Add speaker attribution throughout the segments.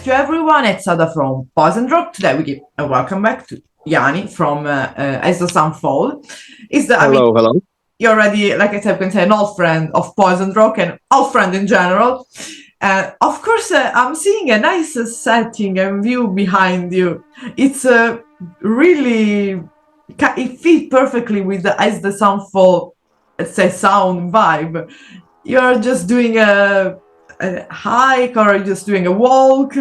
Speaker 1: to everyone. It's Ada from Pause and Drop. Today we give a welcome back to Jani from As the Sun Fall.
Speaker 2: Hello, hello.
Speaker 1: You're already, like I said, you can say an old friend of Pause and Rock and old friend in general. Of course, I'm seeing a nice setting and view behind you. It's really, it fits perfectly with the As the Sun Fall, let's say, sound vibe. You're just doing a hike or just doing a walk.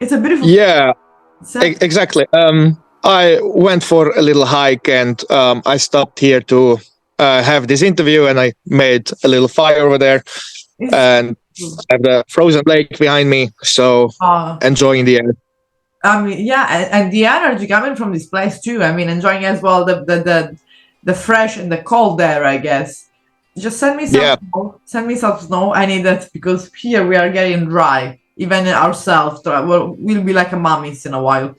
Speaker 1: It's a beautiful.
Speaker 2: Yeah, exactly. I went for a little hike and I stopped here to have this interview, and I made a little fire over there, and I have the frozen lake behind me, so enjoying the air.
Speaker 1: I mean, yeah, and the energy coming from this place too. I mean, enjoying as well the fresh and the cold air, I guess. Just send me some snow. Send me some snow. I need that because here we are getting dry. Even ourselves, we'll be like a mummies in a while.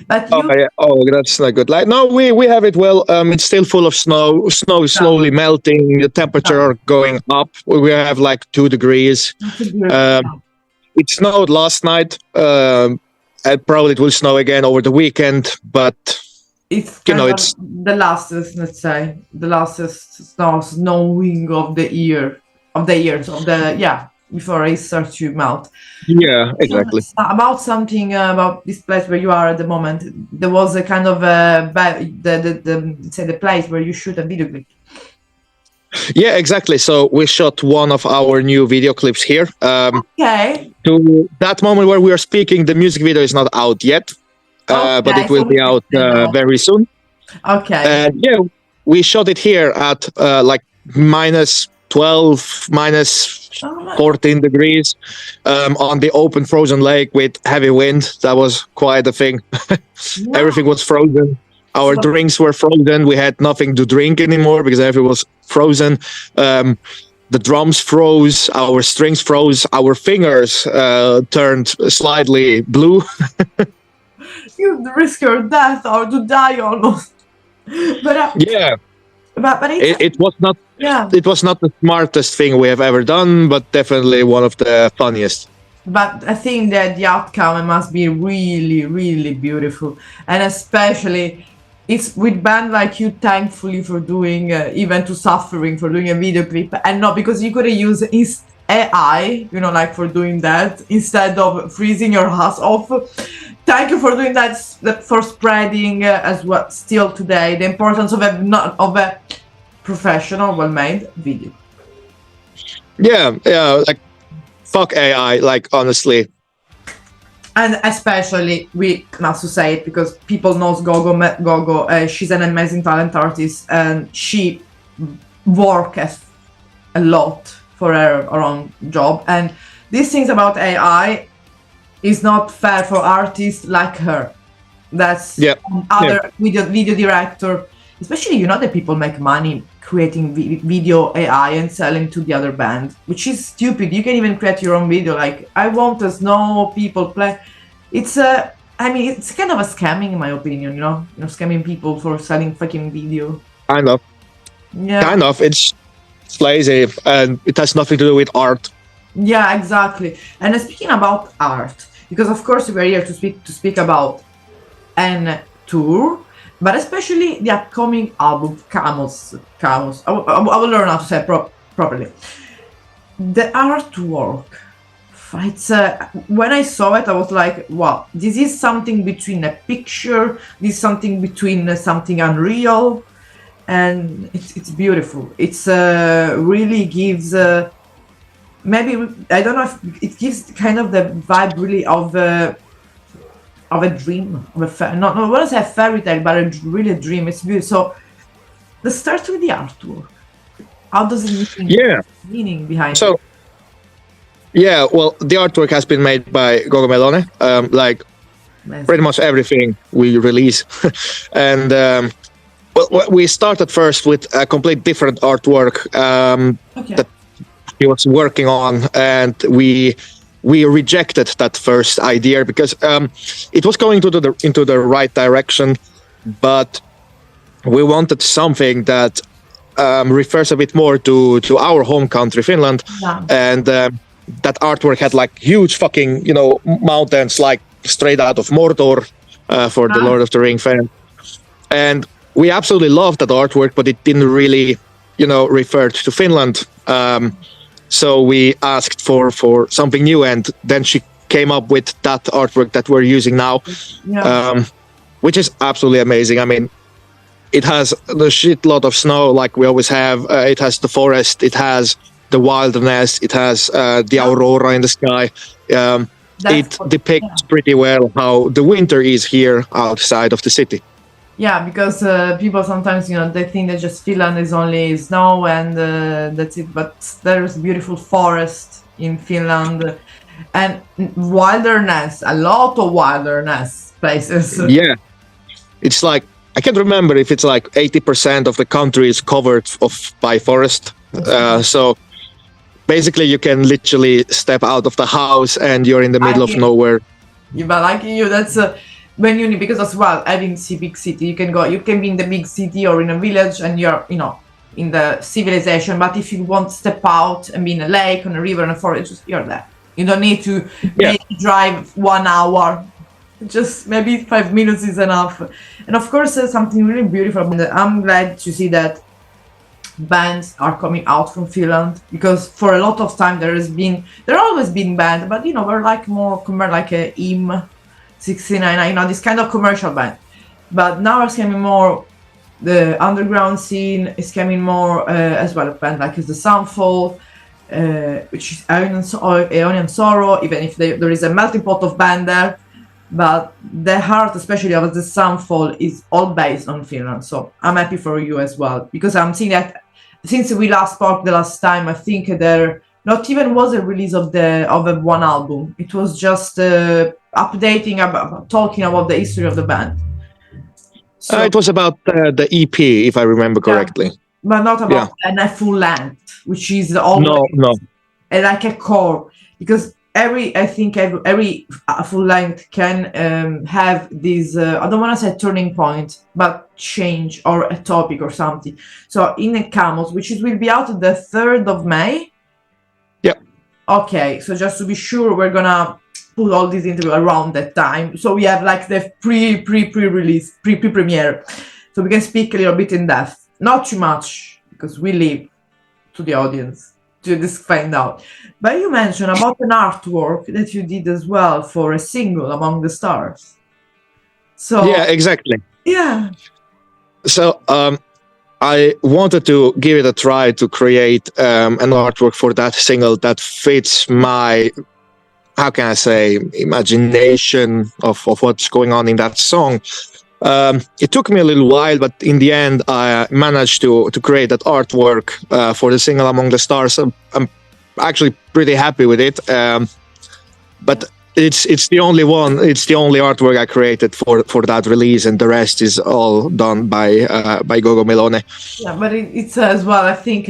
Speaker 1: But
Speaker 2: that's not good. Like, no, we have it well. It's still full of snow. Snow is slowly melting. The temperature are going up. We have like 2 degrees. It snowed last night. And probably it will snow again over the weekend. But
Speaker 1: it's it's the lastest, let's say, the lastest snowing of the years before it starts to melt.
Speaker 2: Yeah, exactly.
Speaker 1: About something about this place where you are at the moment. There was a kind of the place where you shoot a video clip.
Speaker 2: Yeah, exactly. So we shot one of our new video clips here.
Speaker 1: Okay.
Speaker 2: To that moment where we are speaking, the music video is not out yet. But it will be out very soon.
Speaker 1: Okay.
Speaker 2: Yeah, we shot it here at like minus 12, minus 14 degrees on the open frozen lake with heavy wind. That was quite a thing. Everything was frozen. Our drinks were frozen. We had nothing to drink anymore because everything was frozen. The drums froze, our strings froze, our fingers turned slightly blue.
Speaker 1: You risk your death or to die almost. But
Speaker 2: it was not. Yeah, it was not the smartest thing we have ever done, but definitely one of the funniest.
Speaker 1: But I think that the outcome must be really, really beautiful, and especially it's with band like you. Thankfully for doing even to suffering for doing a video clip, and not because you could have used AI, like for doing that instead of freezing your ass off. Thank you for doing that, for spreading as well still today the importance of a professional, well-made video.
Speaker 2: Yeah, like fuck AI, like honestly.
Speaker 1: And especially we must say it because people knows Gogo. She's an amazing talent artist, and she works a lot for her own job. And these things about AI is not fair for artists like her. That's other video director, especially that people make money creating video AI and selling to the other band, which is stupid. You can even create your own video. Like, I want to know people play. It's it's kind of a scamming in my opinion. Scamming people for selling fucking video.
Speaker 2: Kind of.
Speaker 1: Yeah.
Speaker 2: Kind of. It's lazy and it has nothing to do with art.
Speaker 1: Yeah, exactly. And speaking about art, because of course we're here to speak about an tour, but especially the upcoming album, Kaamos. I will learn how to say it properly. The artwork, it's when I saw it, I was like, wow, this is something between a picture, this is something between something unreal, and it's beautiful. It's really gives. Maybe I don't know if it gives kind of the vibe really of a dream, of a not I want to say a fairy tale, but really a dream. It's beautiful. So let's start with the artwork. How does it meaning behind it?
Speaker 2: Yeah, well, the artwork has been made by Gogo Melone. Like pretty much everything we release, and well, we started first with a complete different artwork that he was working on, and we rejected that first idea because it was going into the right direction, but we wanted something that refers a bit more to our home country, Finland, and that artwork had like huge fucking, mountains like straight out of Mordor for the Lord of the Ring fan. And we absolutely loved that artwork, but it didn't really, refer to Finland. So we asked for something new, and then she came up with that artwork that we're using now, which is absolutely amazing. I mean, it has the shitload of snow like we always have. It has the forest. It has the wilderness. It has the aurora in the sky. It depicts pretty well how the winter is here outside of the city.
Speaker 1: Yeah, because people sometimes, they think that just Finland is only snow and that's it. But there's beautiful forest in Finland and wilderness, a lot of wilderness places.
Speaker 2: Yeah, it's like, I can't remember if it's like 80% of the country is covered by forest. So basically you can literally step out of the house and you're in the middle of nowhere.
Speaker 1: Yeah, but like that's when you need, because as well, having big city, you can be in the big city or in a village and you're, in the civilization. But if you want to step out and be in a lake, on a river, in a forest, you're there. You don't need to maybe drive 1 hour. Just maybe 5 minutes is enough. And of course, something really beautiful. And I'm glad to see that bands are coming out from Finland, because for a lot of time there always been bands, but we're like more like a IM69, this kind of commercial band. But now it's coming more the underground scene. Is coming more as well. A band like is the Sunfall, which is Aeonian Sorrow. Even if there is a melting pot of band there, but the heart, especially of the Sunfall, is all based on Finland. So I'm happy for you as well, because I'm seeing that since we last spoke the last time, I think there not even was a release of one album. It was just updating talking about the history of the band. So,
Speaker 2: it was about the EP, if I remember correctly.
Speaker 1: But not about a full length, which is always like a core, because every full length can have this I don't want to say turning point, but change or a topic or something. So in the Kaamos, which will be out the 3rd of May.
Speaker 2: Yep.
Speaker 1: Okay, so just to be sure, we're gonna put all this into around that time. So we have like the pre-release, pre-premiere. So we can speak a little bit in depth. Not too much, because we leave to the audience to just find out. But you mentioned about an artwork that you did as well for a single, Among the Stars. So
Speaker 2: yeah, exactly.
Speaker 1: Yeah.
Speaker 2: So I wanted to give it a try to create an artwork for that single that fits my, how can I say, imagination of what's going on in that song. It took me a little while, but in the end, I managed to create that artwork for the single Among the Stars. I'm actually pretty happy with it. But it's the only one. It's the only artwork I created for that release, and the rest is all done by Gogo Melone.
Speaker 1: Yeah, but it's as well. I think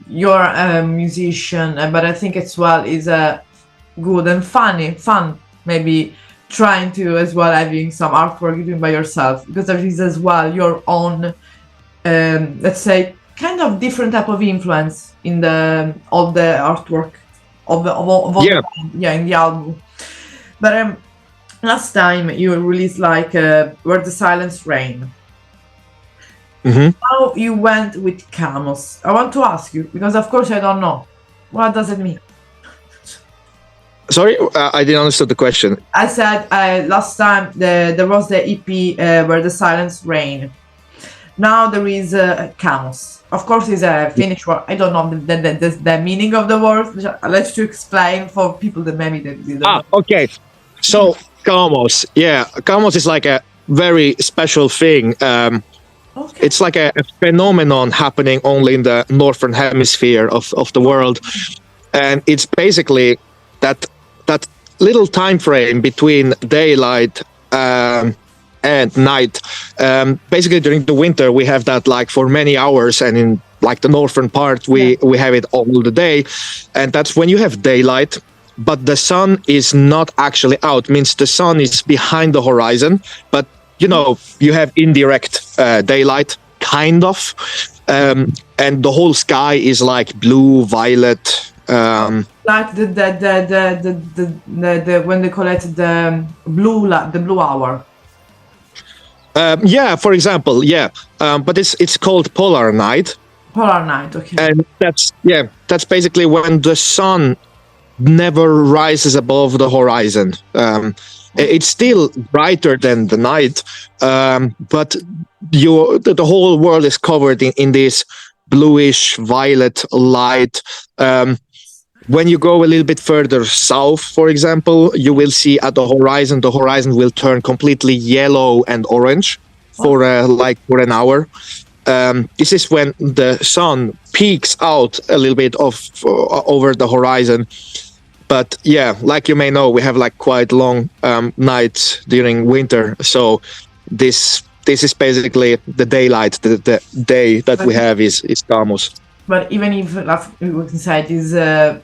Speaker 1: you're a musician, but I think as well is good and fun. Maybe trying to as well having some artwork you doing by yourself, because there is as well your own, let's say, kind of different type of influence in the artwork of in the album. But last time you released like Where the Silence Reign.
Speaker 2: Mm-hmm.
Speaker 1: How you went with Kaamos? I want to ask you, because of course I don't know. What does it mean?
Speaker 2: Sorry, I didn't understand the question.
Speaker 1: I said last time there was the EP Where the Silence Reign. Now there is Kaamos. Of course, it's a Finnish word. I don't know the meaning of the word. Let's explain for people that maybe they don't know.
Speaker 2: Okay. So Kaamos, Kaamos is like a very special thing.
Speaker 1: Okay.
Speaker 2: It's like a phenomenon happening only in the northern hemisphere of the world, and it's basically that little time frame between daylight and night. Basically, during the winter, we have that like for many hours, and in like the northern part, we have it all the day, and that's when you have daylight, but the sun is not actually out. Means the sun is behind the horizon, but you have indirect daylight, kind of, and the whole sky is like blue, violet,
Speaker 1: like the when they call it the the blue hour.
Speaker 2: Yeah, for example, yeah, but it's called polar night,
Speaker 1: Polar night, okay.
Speaker 2: and that's basically when the sun never rises above the horizon. It's still brighter than the night, but the whole world is covered in this bluish violet light. When you go a little bit further south, for example, you will see at the horizon will turn completely yellow and orange for for an hour. This is when the sun peaks out a little bit of over the horizon. But yeah, like you may know, we have like quite long nights during winter, so this is basically the daylight. The day that we have is Kaamos.
Speaker 1: But even if we can say it is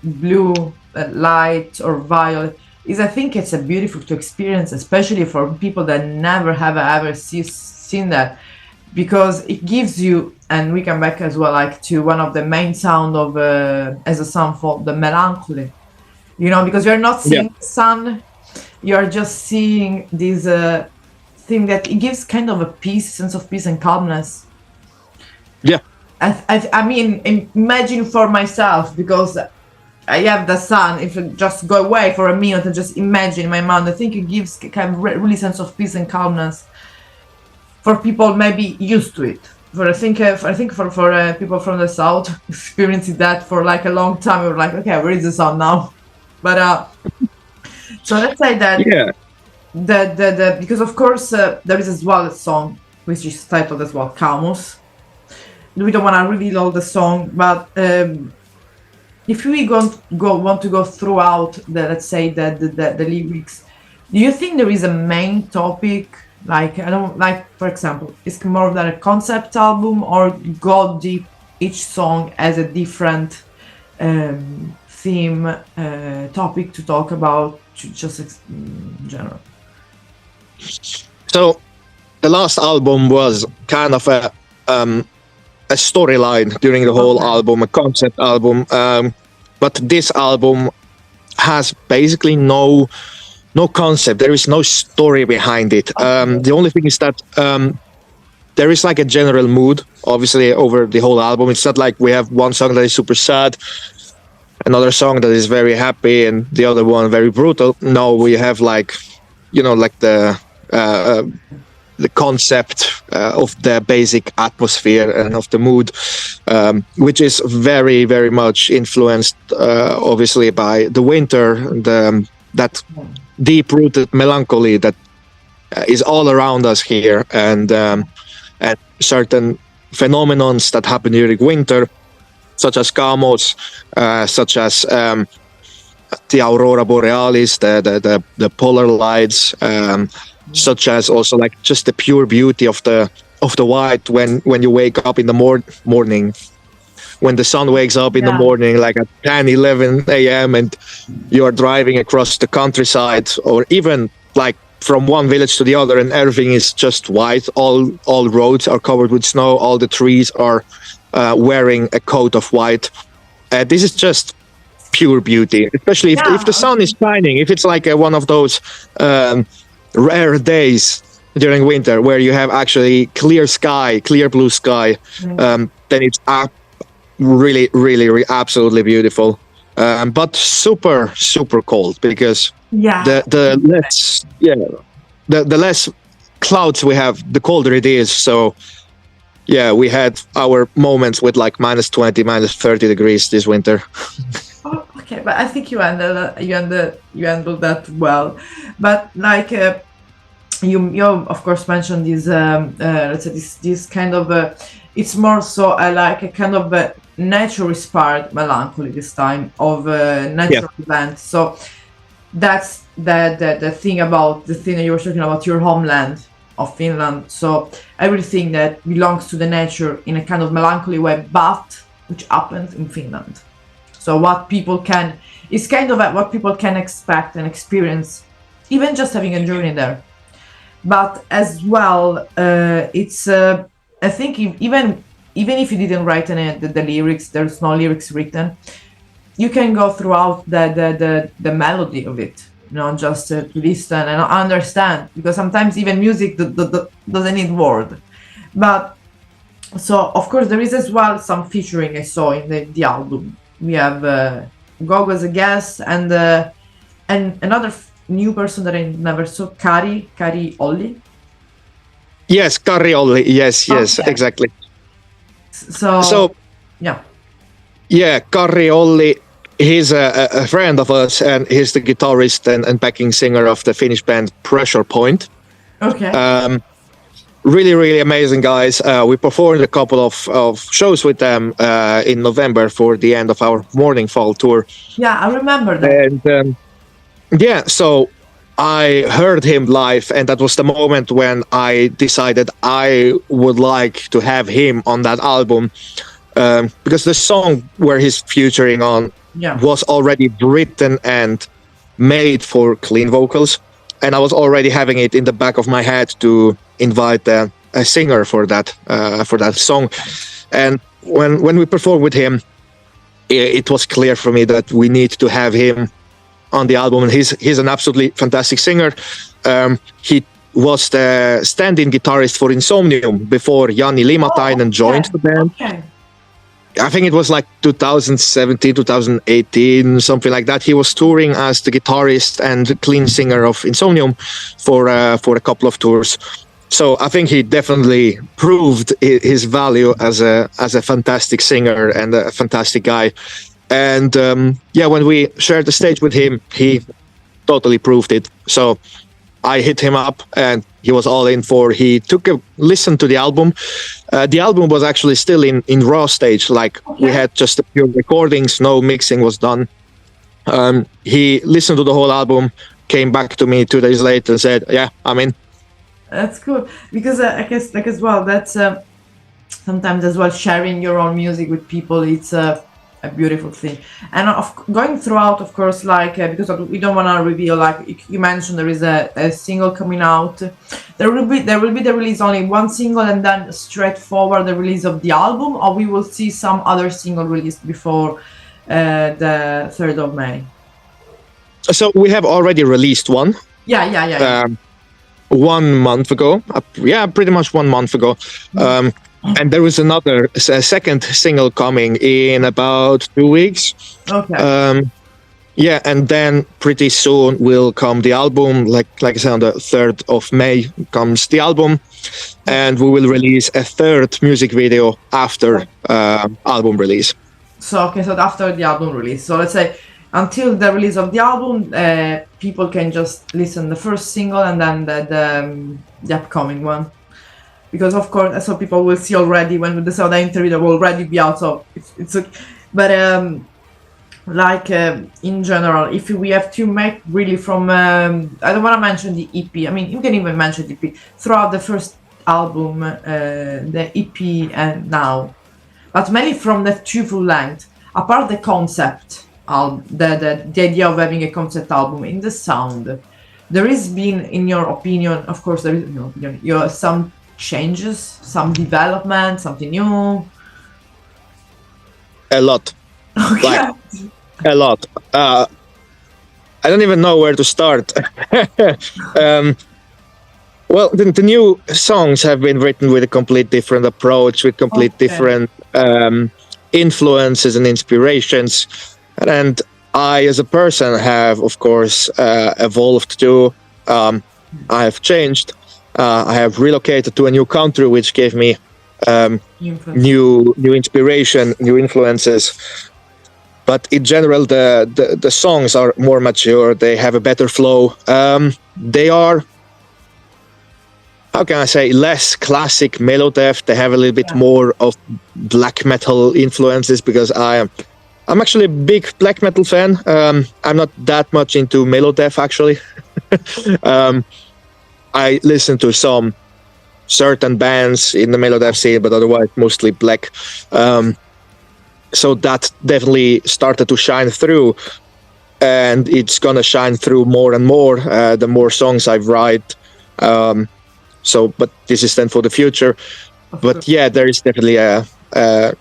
Speaker 1: blue light or violet, I think it's a beautiful to experience, especially for people that never have ever seen that, because it gives you, and we come back as well like to one of the main sound of as a sound for the melancholy, because you're not seeing the sun, you're just seeing this thing that it gives kind of a sense of peace and calmness.
Speaker 2: Yeah.
Speaker 1: I mean, imagine for myself, because I have the sun. If I just go away for a minute and just imagine in my mind, I think it gives kind of really sense of peace and calmness for people maybe used to it. I think for people from the south experiencing that for like a long time, we're like, okay, where is the sun now? But so let's say that the because of course there is as well a song which is titled as well Kaamos. We don't want to reveal all the song, but if we want to go throughout let's say the lyrics, do you think there is a main topic? Like, I don't like, for example, it's more of a concept album, or go deep each song as a different theme, topic to talk about, just in general?
Speaker 2: So the last album was kind of a storyline during the whole album, a concept album. But this album has basically no concept. There is no story behind it. The only thing is that there is like a general mood, obviously, over the whole album. It's not like we have one song that is super sad, another song that is very happy, and the other one very brutal. No, we have like the concept of the basic atmosphere and of the mood, which is very, very much influenced, obviously, by the winter, that deep-rooted melancholy that is all around us here, and certain phenomenons that happen during winter, such as Kaamos, such as the aurora borealis, the polar lights, such as also like just the pure beauty of the white when you wake up in the morning, when the sun wakes up in the morning, like at 10, 11 a.m. and you're driving across the countryside, or even like from one village to the other, and everything is just white. All roads are covered with snow. All the trees are wearing a coat of white. This is just pure beauty, especially if the sun is shining. If it's like one of those rare days during winter where you have actually clear blue sky, then it's really, really, really absolutely beautiful, but super, super cold, because the less clouds we have, the colder it is. So yeah, we had our moments with like -20, -30 degrees this winter.
Speaker 1: Oh, okay, but I think you handled that well. But like you of course mentioned this let's say this kind of it's more so like a kind of nature inspired melancholy this time of natural events. So that's the thing about the thing that you were talking about, your homeland of Finland. So everything that belongs to the nature in a kind of melancholy way, but which happens in Finland. So what people can, it's kind of what people can expect and experience, even just having a journey there. But as well, it's I think even if you didn't write any the lyrics, there's no lyrics written. you can go throughout the melody of it, just to listen and understand, because sometimes even music doesn't need word. But so of course there is as well some featuring I saw in the album. We have Gogo as a guest, and another new person that I never saw, Kari Olli.
Speaker 2: Yes, Kari Olli. Yes,
Speaker 1: Okay.
Speaker 2: exactly.
Speaker 1: So yeah.
Speaker 2: Yeah, Kari Olli, he's a friend of us, and he's the guitarist and backing singer of the Finnish band Pressure Point.
Speaker 1: Okay.
Speaker 2: Really, really amazing guys. We performed a couple of shows with them in November for the end of our Morning Fall tour.
Speaker 1: Yeah, I remember that.
Speaker 2: And yeah, so I heard him live, and that was the moment when I decided I would like to have him on that album. Because the song where he's featuring on was already written and made for clean vocals, and I was already having it in the back of my head to invite a singer for that song. And when we performed with him, it was clear for me that we need to have him on the album, and he's an absolutely fantastic singer. He was the stand-in guitarist for Insomnium before Jani Limatainen joined the band.
Speaker 1: Okay.
Speaker 2: I think it was like 2017, 2018, something like that. He was touring as the guitarist and clean singer of Insomnium for a couple of tours. So I think he definitely proved his value as a fantastic singer and a fantastic guy. And when we shared the stage with him, he totally proved it. So I hit him up, and he was all in for. He took a listen to the album. The album was actually still in raw stage. Like, we had just a few recordings, no mixing was done. He listened to the whole album, came back to me 2 days later and said, "Yeah, I'm in."
Speaker 1: That's cool, because I guess like as well, that's sometimes as well sharing your own music with people. It's a beautiful thing, and going throughout, of course, like because we don't want to reveal. Like you mentioned, there is a single coming out. There will be the release only one single, and then straightforward the release of the album, or we will see some other single released before the 3rd of May.
Speaker 2: So we have already released one.
Speaker 1: Yeah.
Speaker 2: 1 month ago. Pretty much 1 month ago. And there is a second single coming in about 2 weeks.
Speaker 1: Okay.
Speaker 2: And then pretty soon will come the album. Like I said, on the 3rd of May comes the album, and we will release a third music video after album release.
Speaker 1: So after the album release. So let's say until the release of the album, people can just listen the first single and then the upcoming one. Because of course, so people will see already when they saw the interview, they will already be out. So it's okay. But in general, if we have to make really from, I don't want to mention the EP. I mean, you can even mention the EP throughout the first album, the EP, and now, but mainly from the two full length. Apart the concept, the idea of having a concept album in the sound, there has been, in your opinion, of course, there is in your opinion, some changes, some development, something new?
Speaker 2: A lot.
Speaker 1: Okay.
Speaker 2: Like, a lot. I don't even know where to start. Well, the new songs have been written with a complete different approach, with complete different influences and inspirations. And I, as a person, have, of course, evolved too. I have changed. I have relocated to a new country, which gave me new inspiration, new influences. But in general, the songs are more mature. They have a better flow. They are, how can I say, less classic Melodepht. They have a little bit more of black metal influences, because I'm actually a big black metal fan. I'm not that much into Melodepht, actually. I listen to some certain bands in the Melodepht scene, but otherwise mostly black. So that definitely started to shine through, and it's gonna shine through more and more the more songs I write. But this is then for the future. But yeah, there is definitely an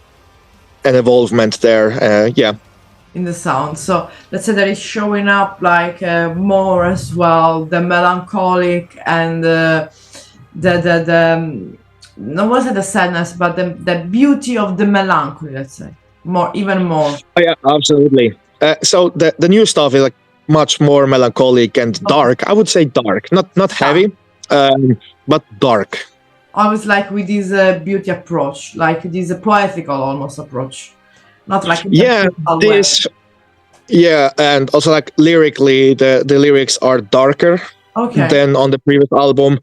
Speaker 2: evolvement there.
Speaker 1: in the sound. So let's say that it's showing up like more as well the melancholic and no wasn't the sadness, but the beauty of the melancholy. Let's say even more.
Speaker 2: Oh, yeah, absolutely. So the new stuff is like much more melancholic and dark. I would say dark, not heavy, but dark.
Speaker 1: Always like with this beauty approach, like this poetical almost approach, not like
Speaker 2: and also like lyrically, the lyrics are darker than on the previous album.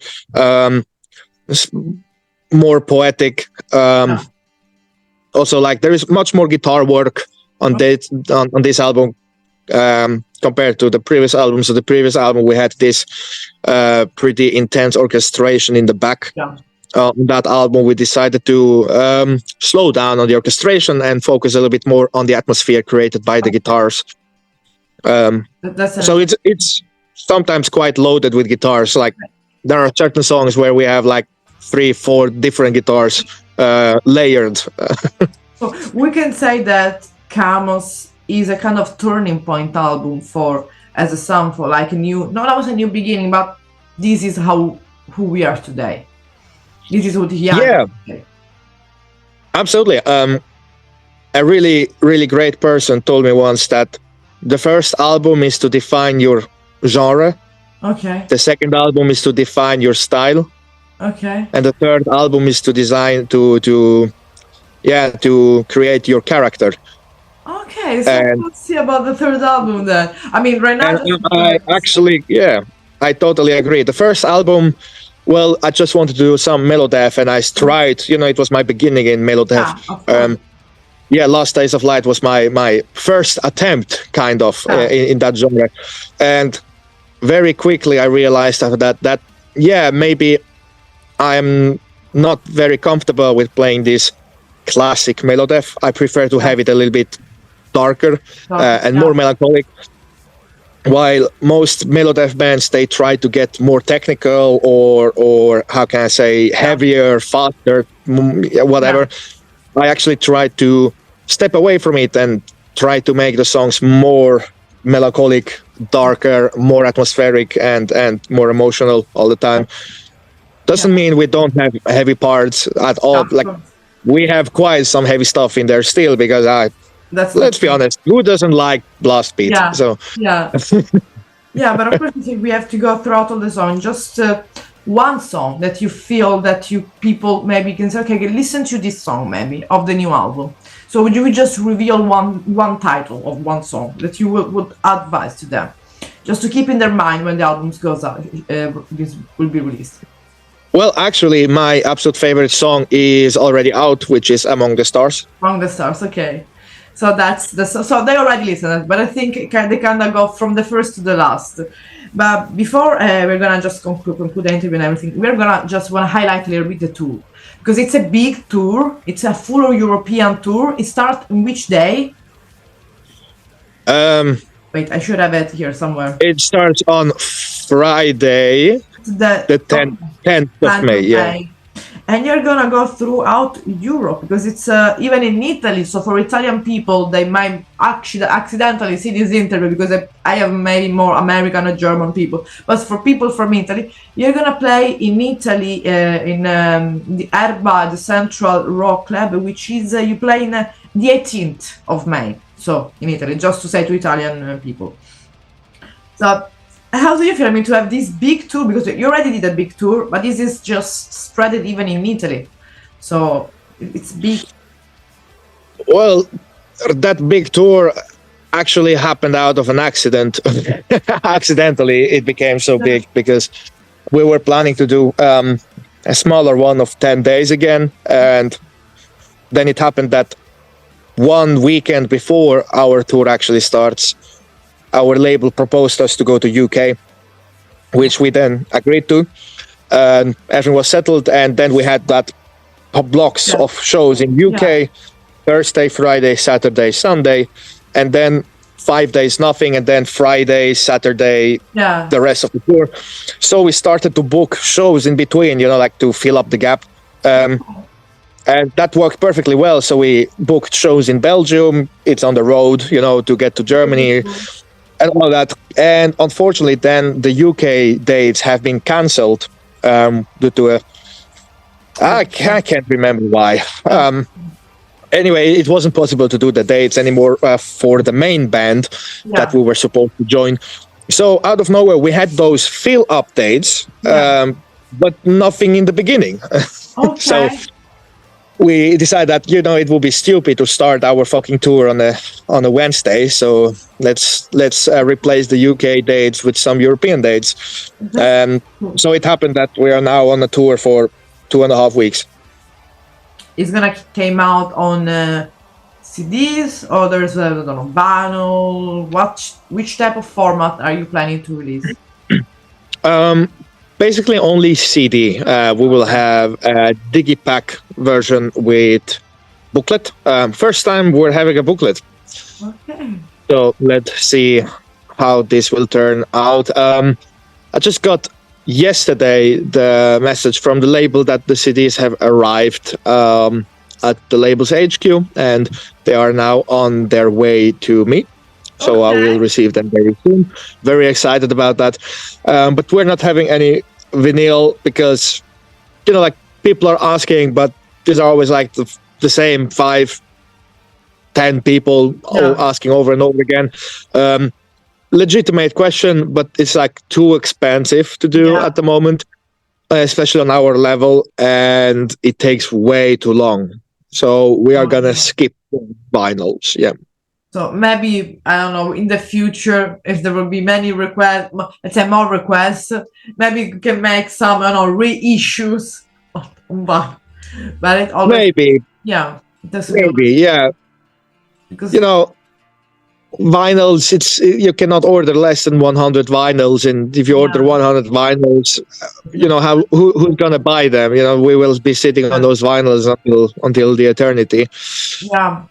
Speaker 2: More poetic. Also, like there is much more guitar work on this album compared to the previous album. So the previous album we had this pretty intense orchestration in the back. On that album we decided to slow down on the orchestration and focus a little bit more on the atmosphere created by the guitars. So it's sometimes quite loaded with guitars. Like there are certain songs where we have like 3-4 different guitars layered.
Speaker 1: So we can say that Kaamos is a kind of turning point album as a song for like a new, not always a new beginning, but this is who we are today. This is what he is.
Speaker 2: Yeah, absolutely. A really, really great person told me once that the first album is to define your genre.
Speaker 1: Okay.
Speaker 2: The second album is to define your style.
Speaker 1: Okay.
Speaker 2: And the third album is to design to create your character.
Speaker 1: Okay, so let's see about the third album then. I mean, right now.
Speaker 2: I totally agree. The first album, well, I just wanted to do some melodeath, and I tried. It was my beginning in melodeath. Last Days of Light was my first attempt, kind of, in that genre, and very quickly I realized that maybe I'm not very comfortable with playing this classic melodeath. I prefer to have it a little bit darker and more melancholic. While most melodeath bands, they try to get more technical or how can I say, heavier, faster, whatever. I actually tried to step away from it and try to make the songs more melancholic, darker, more atmospheric, and more emotional all the time. Doesn't mean we don't have heavy parts at all. Like we have quite some heavy stuff in there still, because let's be honest, who doesn't like blast beat?
Speaker 1: Yeah.
Speaker 2: So
Speaker 1: yeah, but of course I think we have to go throughout all the song. Just one song that you feel that people maybe can say, okay, listen to this song maybe of the new album. So would you just reveal one title of one song that you would advise to them, just to keep in their mind when the album goes out, this will be released?
Speaker 2: Well, actually, my absolute favorite song is already out, which is Among the Stars.
Speaker 1: Among the Stars, okay. So so they already listened, but I think they kind of go from the first to the last. But before we're gonna just conclude the interview and everything, we're gonna just want to highlight a little bit the tour, because it's a big tour. It's a full European tour. It starts on which day? Wait, I should have it here somewhere.
Speaker 2: It starts on Friday, the 10th of May. Yeah.
Speaker 1: And you're gonna go throughout Europe, because it's even in Italy. So for Italian people, they might actually accidentally see this interview, because I have maybe more American or German people. But for people from Italy, you're gonna play in Italy in the Erba, the Central Rock Club, which is you play in the 18th of May. So in Italy, just to say to Italian people. So how do you feel, to have this big tour? Because you already did a big tour, but this is just spread it even in Italy. So it's big.
Speaker 2: Well, that big tour actually happened out of an accident. Accidentally, it became so big because we were planning to do a smaller one of 10 days again. And then it happened that one weekend before our tour actually starts, our label proposed us to go to UK, which we then agreed to. Everything was settled, and then we had that blocks of shows in UK, Thursday, Friday, Saturday, Sunday, and then 5 days nothing, and then Friday, Saturday, the rest of the tour. So we started to book shows in between, like to fill up the gap. and that worked perfectly well. So we booked shows in Belgium. It's on the road, to get to Germany and all that. And unfortunately, then the UK dates have been cancelled due to I can't remember why. Anyway, it wasn't possible to do the dates anymore for the main band that we were supposed to join. So out of nowhere, we had those fill updates, but nothing in the beginning.
Speaker 1: Okay.
Speaker 2: So we decided that it would be stupid to start our fucking tour on a Wednesday. So let's replace the UK dates with some European dates. So it happened that we are now on a tour for 2.5 weeks.
Speaker 1: It's gonna came out on CDs, or there's I don't know, vinyl. Which type of format are you planning to release?
Speaker 2: Basically only CD. We will have a digipack version with booklet. First time we're having a booklet.
Speaker 1: Okay.
Speaker 2: So let's see how this will turn out. I just got yesterday the message from the label that the CDs have arrived at the label's HQ, and they are now on their way to me. So I will receive them very soon. Very excited about that. But we're not having any vinyl because, people are asking, but these are always like the same 5, 10 people all asking over and over again. Legitimate question, but it's like too expensive to do at the moment, especially on our level, and it takes way too long. So we are gonna skip vinyls. Yeah.
Speaker 1: So maybe, I don't know, in the future, if there will be many requests, let's say more requests, maybe you can make some, reissues. But it always,
Speaker 2: maybe.
Speaker 1: Yeah.
Speaker 2: Maybe, yeah. Because vinyls, you cannot order less than 100 vinyls, and if you order 100 vinyls, who's gonna buy them? We will be sitting on those vinyls until the eternity.
Speaker 1: Yeah.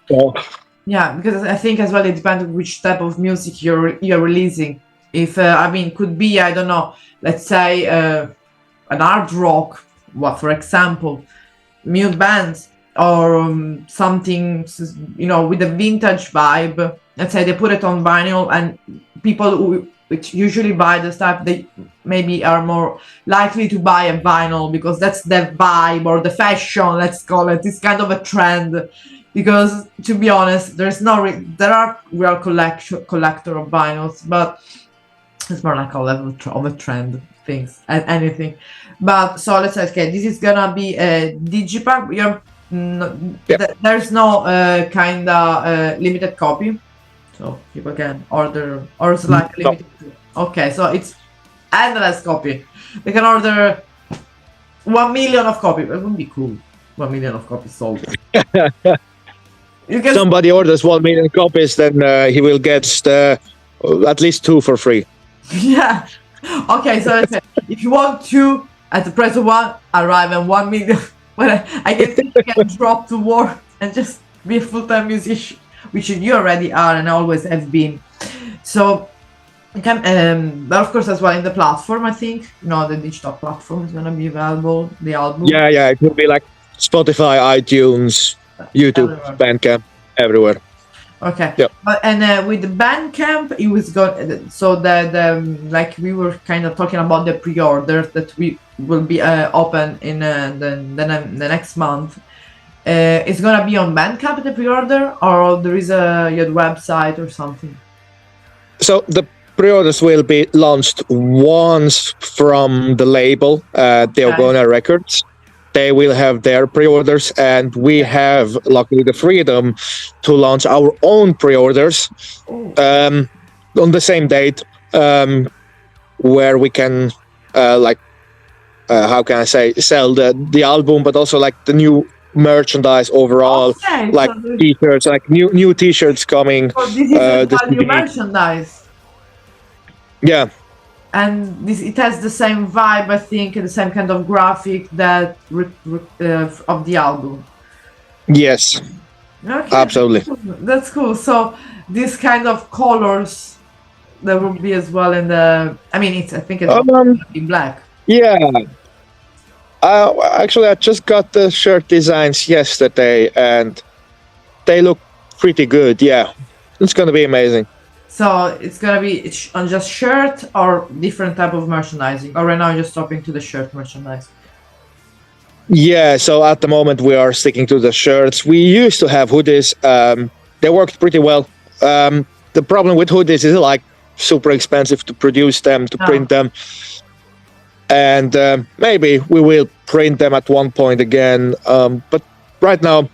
Speaker 2: So,
Speaker 1: yeah, because I think as well it depends on which type of music you're releasing. If could be, I don't know, let's say an hard rock, for example, mute bands, or something with a vintage vibe. Let's say they put it on vinyl, and people which usually buy this type, they maybe are more likely to buy a vinyl because that's the vibe or the fashion, let's call it. It's kind of a trend. Because to be honest, there are real collector of vinyls, but it's more like a level of a trend things and anything. But so let's say, okay, this is gonna be a digipack. There's no kind of limited copy, so people can order, or it's like limited. Okay, so it's endless copy. They can order 1 million of copies. It would be cool. 1 million of copies sold.
Speaker 2: Somebody orders 1 million copies, then he will get at least 2 for free.
Speaker 1: Yeah. Okay, so let's say, if you want 2 at the price of 1, arrive at 1 million. But I can drop to work and just be a full-time musician, which you already are and always have been. So, but of course as well in the platform, I think, the digital platform is gonna be available. The album. Yeah,
Speaker 2: it will be like Spotify, iTunes, YouTube, everywhere. Bandcamp, everywhere.
Speaker 1: Okay. Yep. And with the Bandcamp, it was going. So the like we were kind of talking about the pre-order that we will be open in the next month. It's gonna be on Bandcamp, the pre-order, or there is your website or something. So
Speaker 2: the pre-orders will be launched once from the label, Teogona Records. They will have their pre-orders, and we have luckily the freedom to launch our own pre-orders on the same date, where we can how can I say, sell the album, but also like the new merchandise overall, like t-shirts, like new t-shirts coming.
Speaker 1: So this is the new merchandise.
Speaker 2: Yeah.
Speaker 1: And it has the same vibe, I think, and the same kind of graphic that of the album.
Speaker 2: Yes.
Speaker 1: Okay.
Speaker 2: Absolutely.
Speaker 1: That's cool. So these kind of colors, there will be as well in the. I think it's in black.
Speaker 2: Yeah. Actually, I just got the shirt designs yesterday, and they look pretty good. Yeah, it's gonna be amazing.
Speaker 1: So it's gonna be on just shirt or different type of merchandising? Or right now you're just stopping to the shirt merchandise?
Speaker 2: Yeah, so at the moment we are sticking to the shirts. We used to have hoodies. They worked pretty well. The problem with hoodies is like super expensive to produce them, to print them. And maybe we will print them at one point again. But right now,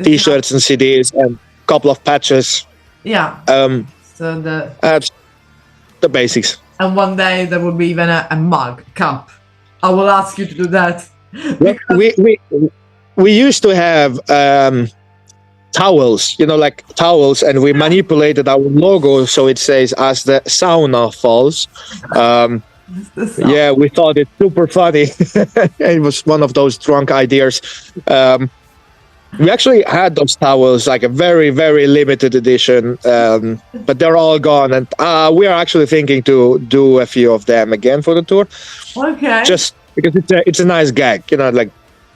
Speaker 2: t-shirts and CDs and a couple of patches.
Speaker 1: Yeah. So
Speaker 2: that's the basics.
Speaker 1: And one day there will be even a mug, cup. I will ask you to do that.
Speaker 2: We used to have towels, like towels, and we manipulated our logo so it says "As the sauna falls." Yeah, we thought it super funny. It was one of those drunk ideas. We actually had those towels, like a very, very limited edition, but they're all gone. And we are actually thinking to do a few of them again for the tour.
Speaker 1: Okay.
Speaker 2: Just because it's a nice gag, like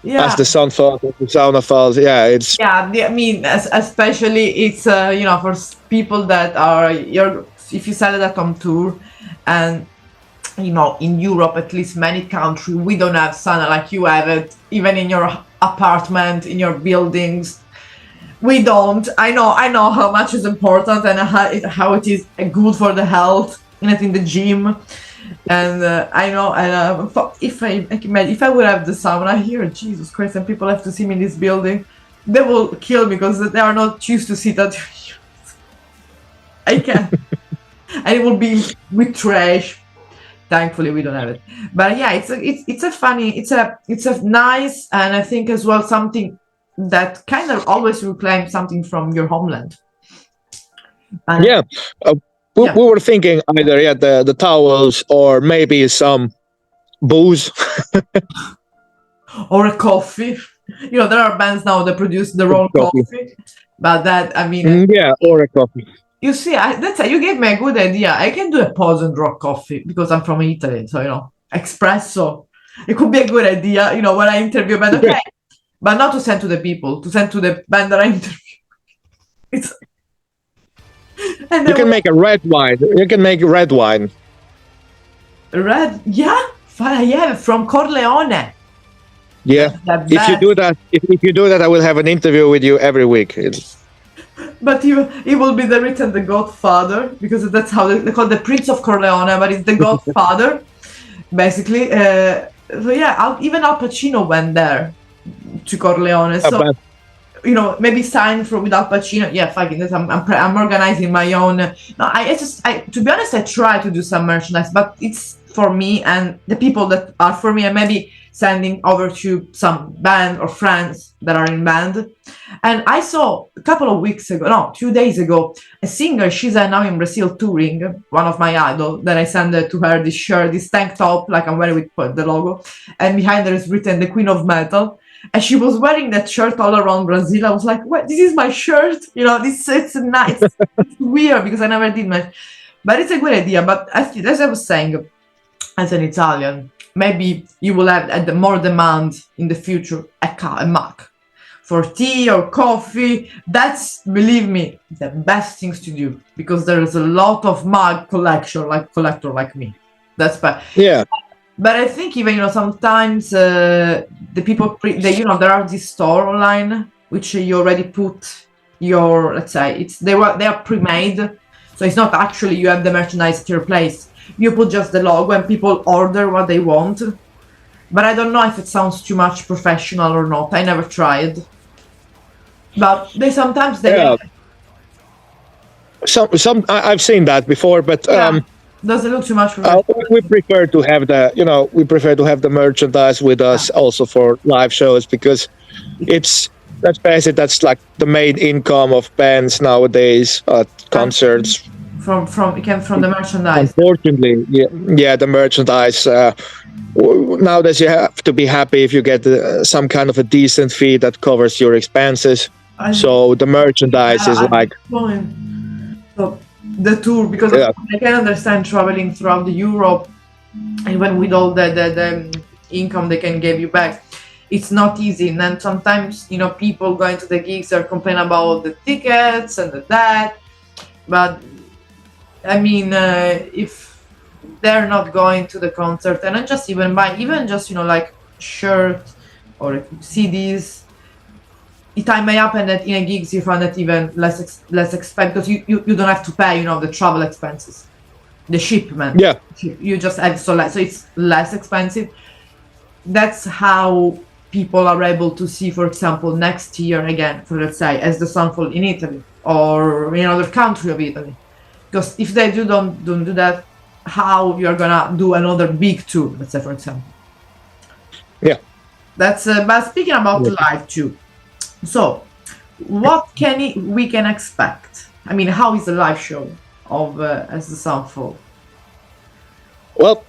Speaker 2: as the sun falls, as the sauna falls. Yeah, it's.
Speaker 1: Yeah, I mean, especially it's for people that are if you sell that on tour, and in Europe, at least many countries, we don't have sauna like you have it, even in your apartment, in your buildings. We don't. I know how much is important and how it is good for the health, in the gym. And I know, and if I would have the sauna here, Jesus Christ, and people have to see me in this building, they will kill me because they are not used to sit at. I can't. And it will be with trash. Thankfully, we don't have it. But yeah, it's a funny, it's a nice, and I think as well something that kind of always reclaims something from your homeland. And
Speaker 2: we were thinking either the towels or maybe some booze
Speaker 1: or a coffee. There are bands now that produce their own coffee, but that
Speaker 2: or a coffee.
Speaker 1: You see, you gave me a good idea. I can do a pause and draw coffee because I'm from Italy, so espresso. It could be a good idea, when I interview. But okay, but not to send to the people, to send to the band that I interview.
Speaker 2: You can make a red wine. You can make red wine.
Speaker 1: Red, yeah, from Corleone.
Speaker 2: Yeah, if you do that, I will have an interview with you every week.
Speaker 1: But he will be the written the Godfather, because that's how they call the Prince of Corleone, but it's the Godfather, basically. So yeah, even Al Pacino went there to Corleone. So maybe sign with Al Pacino. Yeah, fucking this. I'm organizing my own. No, to be honest, I try to do some merchandise, but it's for me and the people that are for me, and maybe sending over to some band or friends that are in band. And I saw a couple of weeks ago, 2 days ago, a singer. She's now in Brazil touring, one of my idols. Then I sent to her this shirt, this tank top, like I'm wearing with the logo, and behind there is written "The Queen of Metal." And she was wearing that shirt all around Brazil. I was like, "What? This is my shirt?" It's nice. It's weird because I never did much, but it's a good idea. But as I was saying, as an Italian, maybe you will have more demand in the future, a mug for tea or coffee. That's, believe me, the best things to do, because there is a lot of mug collector like me. That's bad.
Speaker 2: Yeah.
Speaker 1: But I think even sometimes the people there are this store online which you already put your, let's say they are pre-made, so it's not actually you have the merchandise at your place. You put just the logo and people order what they want. But I don't know if it sounds too much professional or not. I never tried. But sometimes
Speaker 2: some I've seen that before, but
Speaker 1: does it look too much?
Speaker 2: We prefer to have the merchandise with us also for live shows, because that's like the main income of bands nowadays at concerts.
Speaker 1: From the merchandise.
Speaker 2: Unfortunately, the merchandise. Nowadays, you have to be happy if you get some kind of a decent fee that covers your expenses. So the merchandise is like.
Speaker 1: So the tour, because I can understand traveling throughout the Europe, even with all the income they can give you back. It's not easy, and then sometimes people going to the gigs are complaining about the tickets and the that. But I mean, if they're not going to the concert and then just even buy even just like shirt or CDs, it may happen that in a gigs you find that even less expensive because you don't have to pay the travel expenses, the shipment.
Speaker 2: Yeah.
Speaker 1: You just have so it's less expensive. That's how people are able to see, for example, next year again, for let's say, As the Sun Falls in Italy or in another country of Italy. Because if they don't do that, how you're gonna do another big tour, let's say, for example.
Speaker 2: Yeah.
Speaker 1: That's but speaking about live too. So, what we can expect? I mean, how is the live show of As the Sun Falls?
Speaker 2: Well,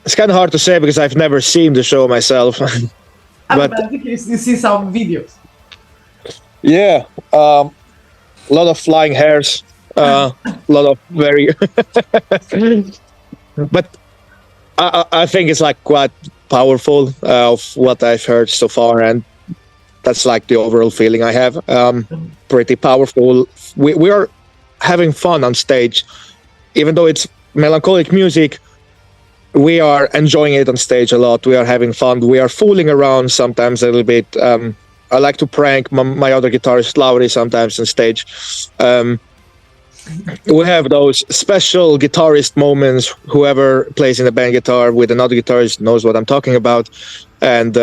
Speaker 2: it's kind of hard to say because I've never seen the show myself.
Speaker 1: But I think you see some videos.
Speaker 2: Yeah, a lot of flying hairs, a lot of very. But I think it's like quite powerful of what I've heard so far, and that's like the overall feeling I have. Pretty powerful. We are having fun on stage, even though it's melancholic music. We are enjoying it on stage a lot. We are having fun. We are fooling around sometimes a little bit. I like to prank my other guitarist Lauri sometimes on stage. We have those special guitarist moments. Whoever plays in a band guitar with another guitarist knows what I'm talking about. And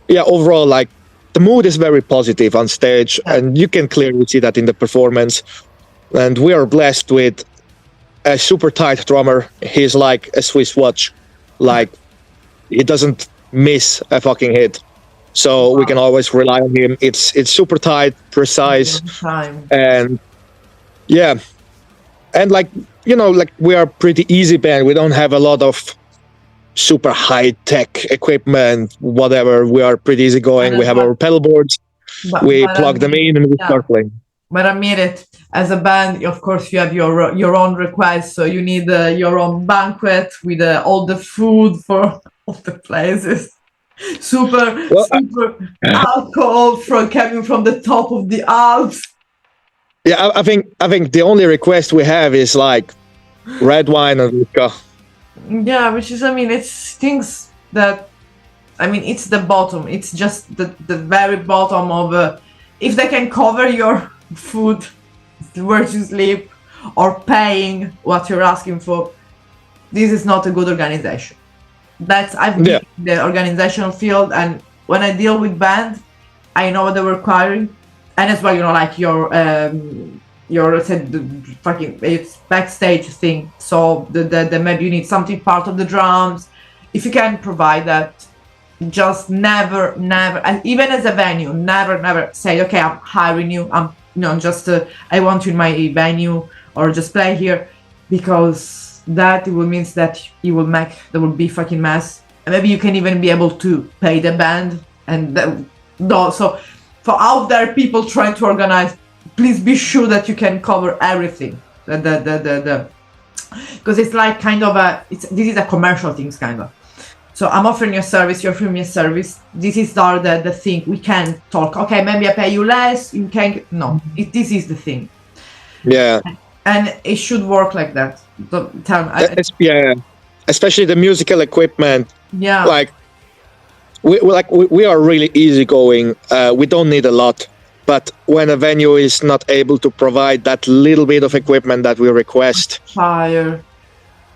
Speaker 2: overall, like the mood is very positive on stage, and you can clearly see that in the performance. And we are blessed with a super tight drummer. He's like a Swiss watch. Like, he doesn't miss a fucking hit. So we can always rely on him. It's super tight, precise, and yeah. And like we are a pretty easy band. We don't have a lot of super high tech equipment, whatever. We are pretty easy going. We have our pedal boards. We plug them in and we start playing.
Speaker 1: But I mean it. As a band, of course, you have your own requests, so you need your own banquet with all the food for all the places. Super alcohol coming from the top of the Alps.
Speaker 2: Yeah, I think the only request we have is like red wine and vodka.
Speaker 1: Yeah, which is, it's things that, it's the bottom. It's just the very bottom of if they can cover your food where you sleep or paying what you're asking for, this is not a good organization. I've been in the organizational field, and when I deal with bands, I know what they're requiring, and as well, like your fucking it's backstage thing. So the maybe you need something part of the drums. If you can provide that, just never, and even as a venue, never say, okay, I'm hiring you. I'm I want you in my venue or just play here, because that will means that there will be fucking mess, and maybe you can even be able to pay the band. And so for out there people trying to organize, please be sure that you can cover everything. Because it's like kind of this is a commercial thing kind of. So I'm offering you a service, you're offering me a service. This is the thing. We can't talk. Okay, maybe I pay you less. You can this is the thing.
Speaker 2: Yeah.
Speaker 1: And it should work like that.
Speaker 2: Especially the musical equipment.
Speaker 1: Yeah.
Speaker 2: Like we are really easygoing. We don't need a lot. But when a venue is not able to provide that little bit of equipment that we request,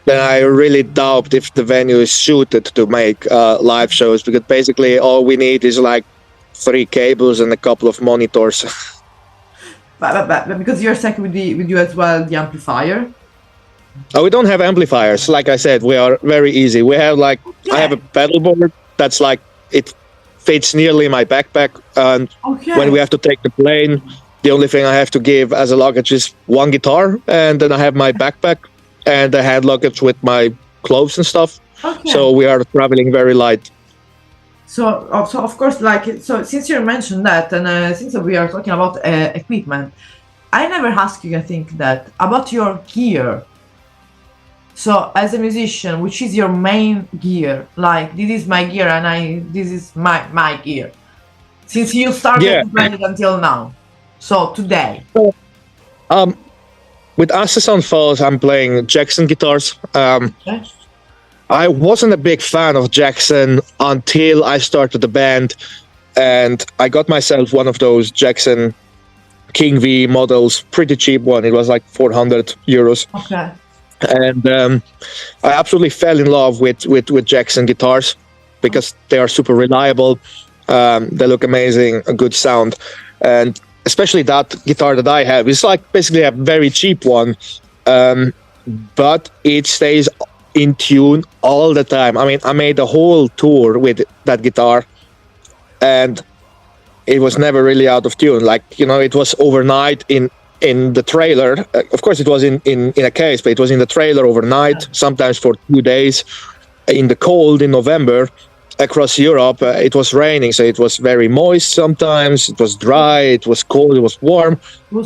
Speaker 2: then I really doubt if the venue is suited to make live shows, because basically all we need is like 3 cables and a couple of monitors.
Speaker 1: But because you're second with you as well, the amplifier.
Speaker 2: Oh, we don't have amplifiers. Like I said, we are very easy. We have I have a pedal board that's like, it fits nearly my backpack. And when we have to take the plane, the only thing I have to give as a luggage is 1 guitar, and then I have my backpack and a hand luggage with my clothes and stuff. So we are traveling very light.
Speaker 1: So of course, since you mentioned that, and since we are talking about equipment, I never asked you, I think, that about your gear. So as a musician, which is your main gear? Like, this is my gear and this is my gear. Since you started to play it until now. So today.
Speaker 2: With Asses on Falls, I'm playing Jackson guitars.
Speaker 1: Okay.
Speaker 2: I wasn't a big fan of Jackson until I started the band, and I got myself one of those Jackson King V models, pretty cheap one. It was like 400 euros.
Speaker 1: Okay.
Speaker 2: And I absolutely fell in love with Jackson guitars because they are super reliable. They look amazing, a good sound, and especially that guitar that I have. It's like basically a very cheap one, but it stays in tune all the time. I mean, I made a whole tour with that guitar, and it was never really out of tune. Like, it was overnight in the trailer. Of course, it was in a case, but it was in the trailer overnight, sometimes for 2 days, in the cold in November. Across Europe, it was raining, so it was very moist sometimes. It was dry, it was cold, it was warm.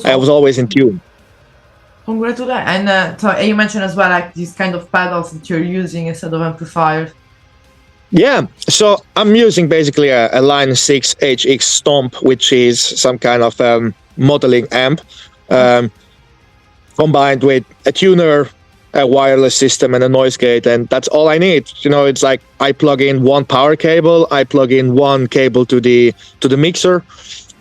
Speaker 2: I was always in tune.
Speaker 1: Congratulations. And so you mentioned as well, like, these kind of pedals that you're using instead of amplifiers.
Speaker 2: Yeah, so I'm using basically a Line 6 HX Stomp, which is some kind of modeling amp, combined with a tuner, a wireless system, and a noise gate, and that's all I need. It's like I plug in one power cable, I plug in one cable to the mixer,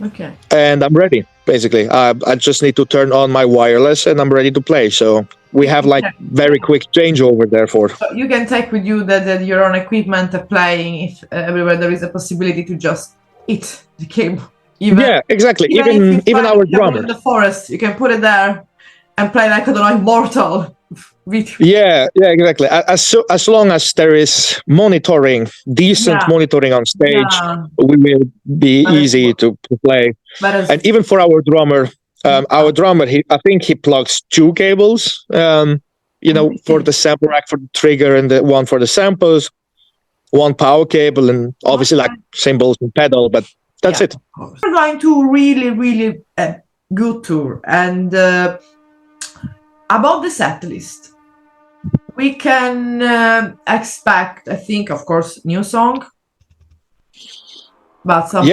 Speaker 1: okay,
Speaker 2: and I'm ready. Basically, I just need to turn on my wireless, and I'm ready to play. So we have like very quick changeover. Therefore,
Speaker 1: so you can take with you that your own equipment playing if everywhere there is a possibility to just hit the cable.
Speaker 2: Exactly. Even our drummer
Speaker 1: in the forest, you can put it there and play like, I don't know, Immortal.
Speaker 2: Yeah, exactly. As long as there is decent monitoring on stage, we will be easy to play. And even for our drummer, I think he plugs 2 cables, for the sample rack for the trigger and the one for the samples, 1 power cable, and obviously like cymbals and pedal, but that's it.
Speaker 1: We're going to really, really good tour. And about the set list, we can expect, I think, of course, new song, but some.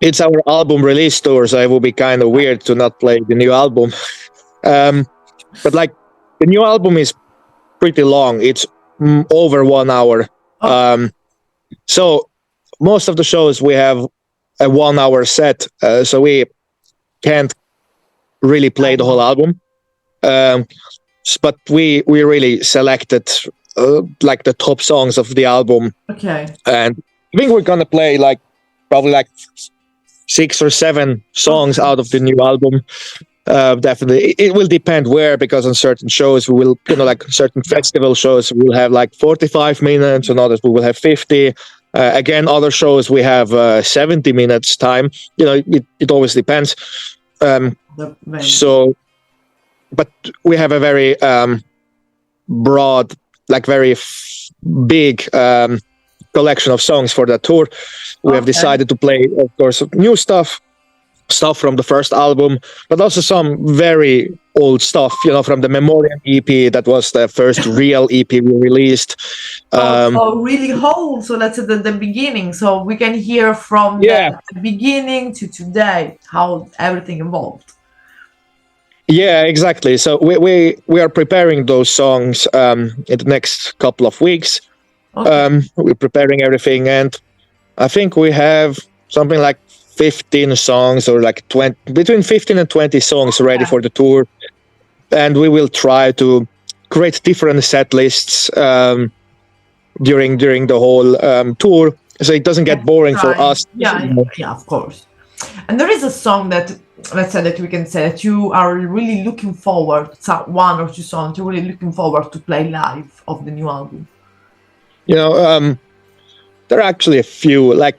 Speaker 2: It's our album release tour, so it will be kind of weird to not play the new album. But like, the new album is pretty long. It's over 1 hour. So most of the shows we have a 1 hour set, so we can't really play the whole album. But we really selected like the top songs of the album.
Speaker 1: Okay.
Speaker 2: And I think we're gonna play like probably like 6 or 7 songs out of the new album. Definitely, it will depend where, because on certain shows we will, like certain festival shows, we'll have like 45 minutes, and others we will have 50. Again, other shows we have 70 minutes time. It always depends. But we have a very broad, like very big collection of songs for that tour. We have decided to play, of course, new stuff from the first album, but also some very old stuff, from the Memoriam EP. That was the first real EP we released.
Speaker 1: So really old. So let's say the beginning. So we can hear from the beginning to today how everything evolved.
Speaker 2: Yeah, exactly. So we are preparing those songs in the next couple of weeks. Okay. We're preparing everything, and I think we have something like 15 songs, or like between 15 and 20 songs ready for the tour. And we will try to create different set lists during the whole tour, so it doesn't get boring for us.
Speaker 1: Yeah, of course. And there is a song that, let's say, that we can say that you are really looking forward, 1 or 2 songs you're really looking forward to play live of the new album.
Speaker 2: There are actually a few. Like,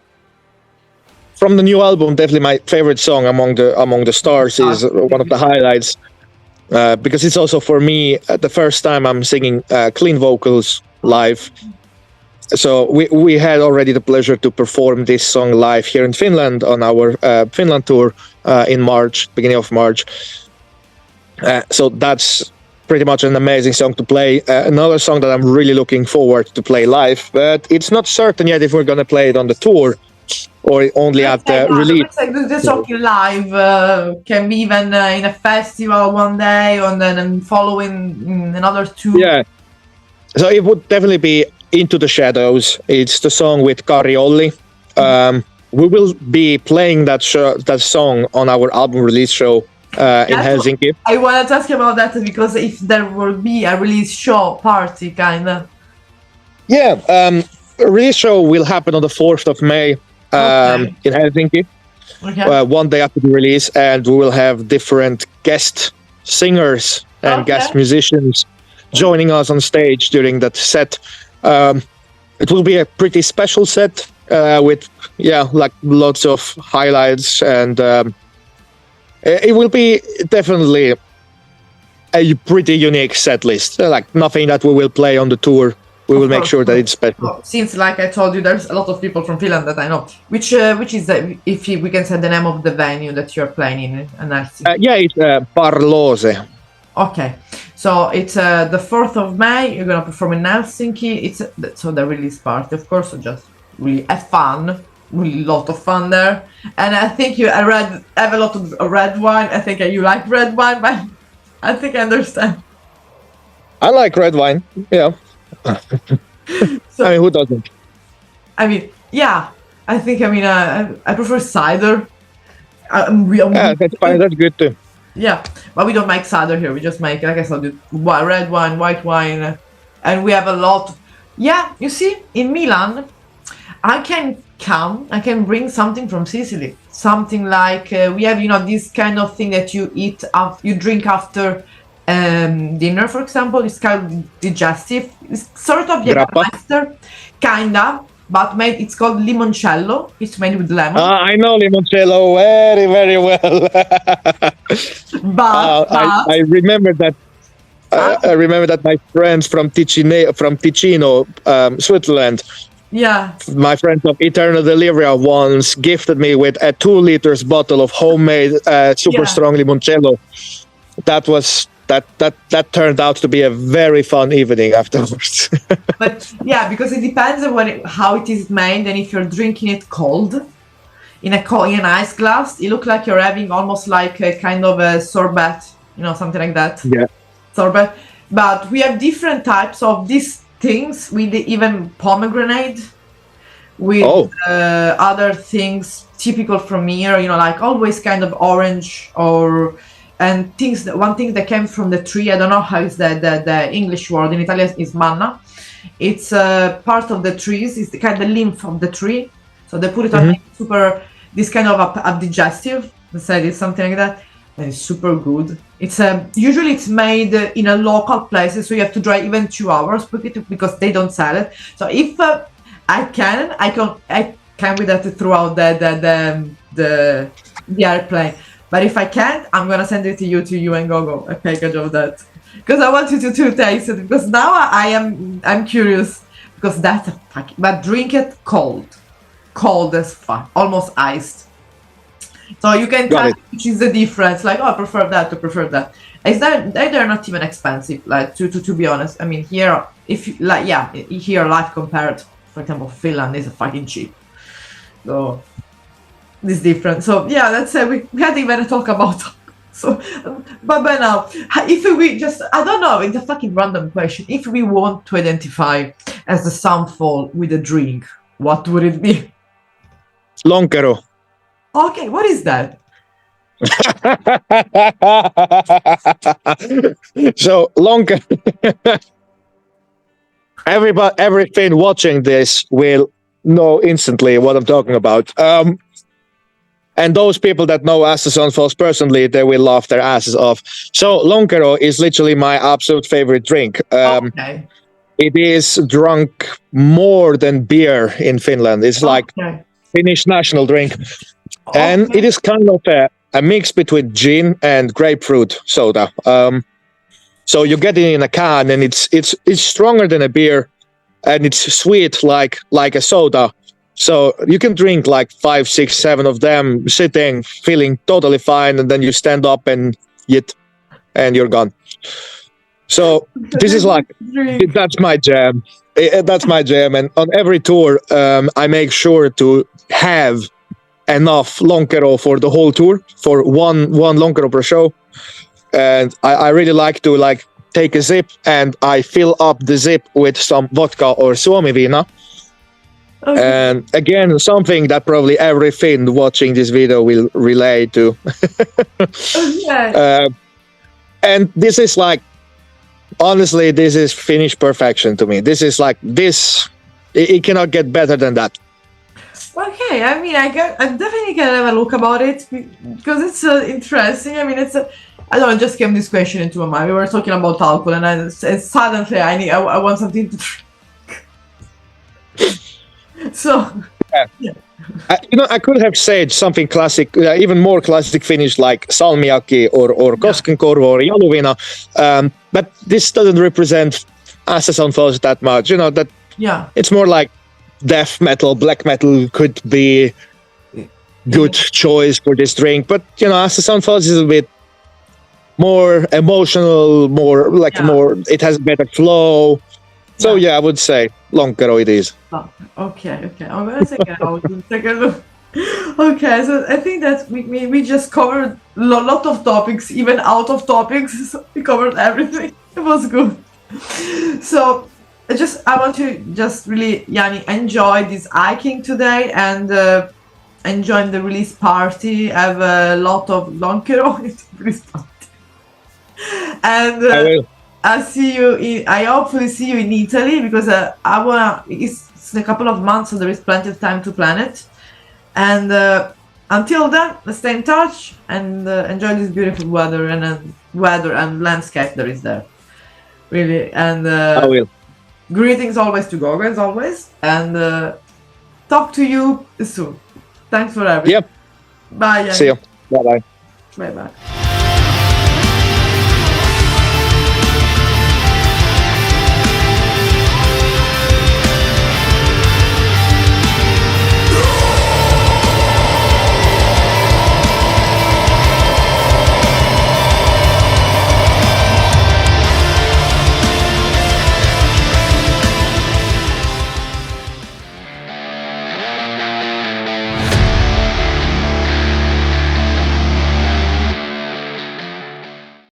Speaker 2: from the new album, definitely my favorite song, Among the Stars, is one of the highlights, because it's also for me the first time I'm singing clean vocals live. So we had already the pleasure to perform this song live here in Finland on our Finland tour in March, beginning of March. So that's pretty much an amazing song to play. Another song that I'm really looking forward to play live, but it's not certain yet if we're going to play it on the tour or only at the release.
Speaker 1: Let's say the song live can be even in a festival one day, and then following another two.
Speaker 2: Yeah. So it would definitely be Into the Shadows. It's the song with Kariolli. We will be playing that song on our album release show in Helsinki.
Speaker 1: I wanted to ask you about that because if there will be a release show party, kind of.
Speaker 2: Yeah, release show will happen on the 4th of May in Helsinki, one day after the release, and we will have different guest singers and guest musicians joining us on stage during that set. It will be a pretty special set with like lots of highlights, and it will be definitely a pretty unique set list. Like nothing that we will play on the tour. We will make sure that it's special.
Speaker 1: Since, like I told you, there's a lot of people from Finland that I know. Which is if we can say the name of the venue that you're playing in Helsinki?
Speaker 2: It's Parlose.
Speaker 1: Okay, so it's the 4th of May. You're gonna perform in Helsinki. It's so the release party, of course. So just really have fun, really lot of fun there. And I think have a lot of red wine. I think you like red wine, but I think I understand.
Speaker 2: I like red wine. Yeah.
Speaker 1: So,
Speaker 2: I mean, who doesn't?
Speaker 1: I mean, yeah. I think I prefer cider.
Speaker 2: That's fine. That's good too.
Speaker 1: Yeah, but we don't make cider here. We just make, like I said, red wine, white wine, and we have a lot. Yeah, you see, in Milan, I can bring something from Sicily. Something like we have, this kind of thing that you eat, you drink after dinner, for example. It's kind of digestive. It's sort of Jägermeister, kinda, but it's called limoncello. It's made with lemon.
Speaker 2: I know limoncello very, very well. I remember that. I remember that my friends from Ticino, Switzerland.
Speaker 1: Yeah.
Speaker 2: My friends of Eternal Delivery once gifted me with a 2 liters bottle of homemade super strong limoncello. That turned out to be a very fun evening afterwards.
Speaker 1: But yeah, because it depends on how it is made, and if you're drinking it cold, in an ice glass, it looks like you're having almost like a kind of a sorbet, something like that.
Speaker 2: Yeah.
Speaker 1: Sorbet. But we have different types of these things with even pomegranate, with other things typical from here, like always kind of orange and things. One thing that came from the tree, I don't know how is the English word in Italian is manna. It's part of the trees. It's the kind of lymph of the tree. So they put it on this kind of a digestive. Let's say it's something like that. And it's super good. It's usually it's made in a local places, so you have to drive even 2 hours because they don't sell it. So if I can with that throughout the airplane. But if I can't, I'm gonna send it to you and Gogo, a package of that, because I want you to taste it. Because now I'm curious, because that's a package. But drink it cold as fuck, almost iced. So you can tell which is the difference. Like, I prefer that. They're not even expensive. Like to be honest, I mean here, here life compared, for example, Finland is fucking cheap. So this different. So yeah, let's say we had even a talk about. So, but by now, if we just, I don't know, it's a fucking random question. If we want to identify as the sunfall with a drink, what would it be?
Speaker 2: Lonkero.
Speaker 1: Okay, what is that?
Speaker 2: So Lonkero. Everything watching this will know instantly what I'm talking about. And those people that know As the Sun Falls personally, they will laugh their asses off. So Lonkero is literally my absolute favorite drink. It is drunk more than beer in Finland. It's like Finnish national drink. And it is kind of a mix between gin and grapefruit soda. So you get it in a can, and it's stronger than a beer, and it's sweet like a soda. So you can drink like 5, 6, 7 of them sitting, feeling totally fine, and then you stand up and eat, and you're gone. So this is like
Speaker 1: Drink.
Speaker 2: that's my jam. That's my jam, and on every tour, I make sure to have enough Lonkero for the whole tour, for one Lonkero per show. And I really like to like take a sip and I fill up the zip with some vodka or Suomi-viina.
Speaker 1: Okay.
Speaker 2: And again, something that probably every Finn watching this video will relate to.
Speaker 1: Okay.
Speaker 2: And this is like, honestly, this is Finnish perfection to me. This is like this. It cannot get better than that.
Speaker 1: Okay, I mean, I definitely can have a look about it because it's interesting. I mean, I don't know, it just came this question into my mind. We were talking about alcohol, and suddenly I want something to drink. So, yeah.
Speaker 2: I could have said something classic, even more classic Finnish like salmiakki or koskenkorva or jaluvina, but this doesn't represent Asses on Falls that much. That it's more like death metal, black metal could be good choice for this drink, but Asses on Falls is a bit more emotional, more like more. It has better flow. So I would say Lonkero it is.
Speaker 1: Oh, okay. I'm gonna take it out and take a look. Okay, so I think that we just covered a lot of topics, even out of topics. So we covered everything. It was good. So I want to just really, Jani, enjoy this hiking today and enjoy the release party. Have a lot of Lonkero in the release party. And
Speaker 2: I will.
Speaker 1: I hopefully see you in Italy because I wanna. It's in a couple of months, so there is plenty of time to plan it. And until then, let's stay in touch and enjoy this beautiful weather and landscape that is there. Really, and
Speaker 2: I will.
Speaker 1: Greetings always to Gogo as always, and talk to you soon. Thanks for everything.
Speaker 2: Yep.
Speaker 1: Bye. Jani.
Speaker 2: See you. Bye bye.
Speaker 1: Bye.